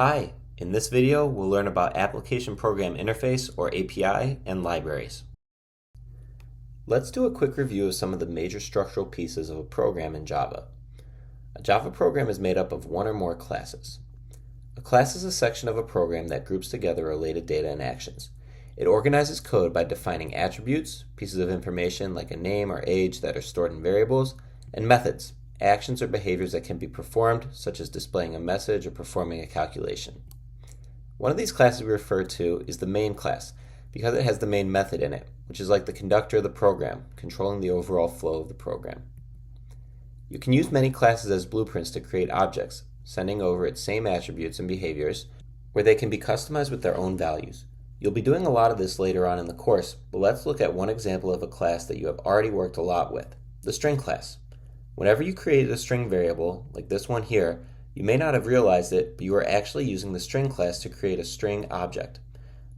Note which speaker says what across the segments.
Speaker 1: Hi, in this video we'll learn about Application Program Interface or API and libraries. Let's do a quick review of some of the major structural pieces of a program in Java. A Java program is made up of one or more classes. A class is a section of a program that groups together related data and actions. It organizes code by defining attributes, pieces of information like a name or age that are stored in variables, and methods, actions or behaviors that can be performed, such as displaying a message or performing a calculation. One of these classes we refer to is the main class because it has the main method in it, which is like the conductor of the program, controlling the overall flow of the program. You can use many classes as blueprints to create objects, sending over its same attributes and behaviors, where they can be customized with their own values. You'll be doing a lot of this later on in the course, but let's look at one example of a class that you have already worked a lot with, the string class. Whenever you created a string variable, like this one here, you may not have realized it, but you are actually using the string class to create a string object.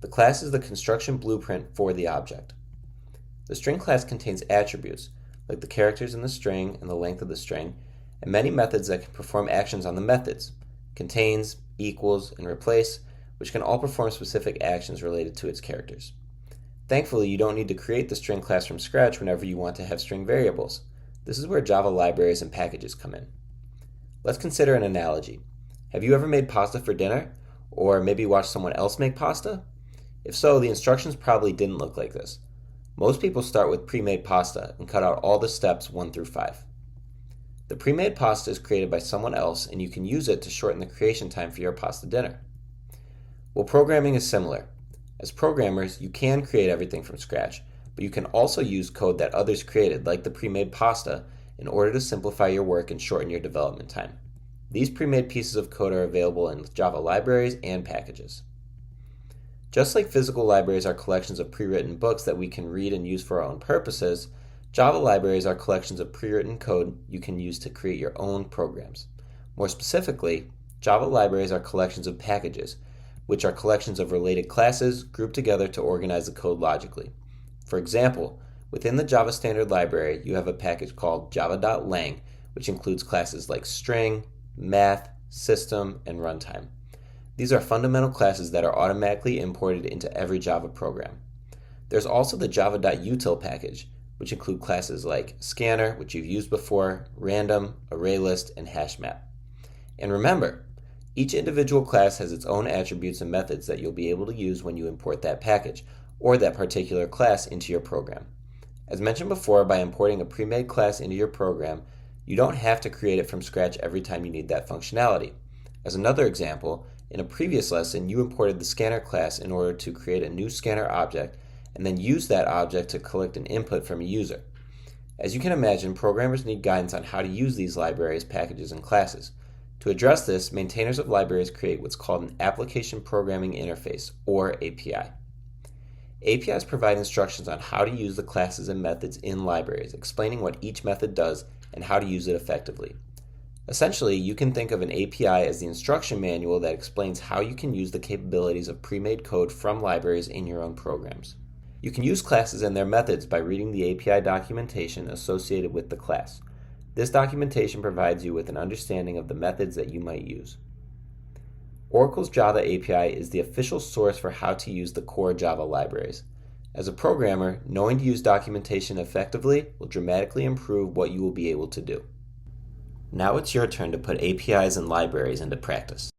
Speaker 1: The class is the construction blueprint for the object. The string class contains attributes, like the characters in the string and the length of the string, and many methods that can perform actions on the methods, contains, equals, and replace, which can all perform specific actions related to its characters. Thankfully, you don't need to create the string class from scratch whenever you want to have string variables. This is where Java libraries and packages come in. Let's consider an analogy. Have you ever made pasta for dinner? Or maybe watched someone else make pasta? If so, the instructions probably didn't look like this. Most people start with pre-made pasta and cut out all the steps 1 through 5. The pre-made pasta is created by someone else and you can use it to shorten the creation time for your pasta dinner. Well, programming is similar. As programmers, you can create everything from scratch, but you can also use code that others created, like the pre-made pasta, in order to simplify your work and shorten your development time. These pre-made pieces of code are available in Java libraries and packages. Just like physical libraries are collections of pre-written books that we can read and use for our own purposes, Java libraries are collections of pre-written code you can use to create your own programs. More specifically, Java libraries are collections of packages, which are collections of related classes grouped together to organize the code logically. For example, within the Java Standard Library, you have a package called java.lang, which includes classes like string, math, system, and runtime. These are fundamental classes that are automatically imported into every Java program. There's also the java.util package, which include classes like scanner, which you've used before, random, ArrayList, and hashmap. And remember, each individual class has its own attributes and methods that you'll be able to use when you import that package, or that particular class into your program. As mentioned before, by importing a pre-made class into your program, you don't have to create it from scratch every time you need that functionality. As another example, in a previous lesson, you imported the scanner class in order to create a new scanner object and then use that object to collect an input from a user. As you can imagine, programmers need guidance on how to use these libraries, packages, and classes. To address this, maintainers of libraries create what's called an Application Programming Interface, or API. APIs provide instructions on how to use the classes and methods in libraries, explaining what each method does and how to use it effectively. Essentially, you can think of an API as the instruction manual that explains how you can use the capabilities of pre-made code from libraries in your own programs. You can use classes and their methods by reading the API documentation associated with the class. This documentation provides you with an understanding of the methods that you might use. Oracle's Java API is the official source for how to use the core Java libraries. As a programmer, knowing to use documentation effectively will dramatically improve what you will be able to do. Now it's your turn to put APIs and libraries into practice.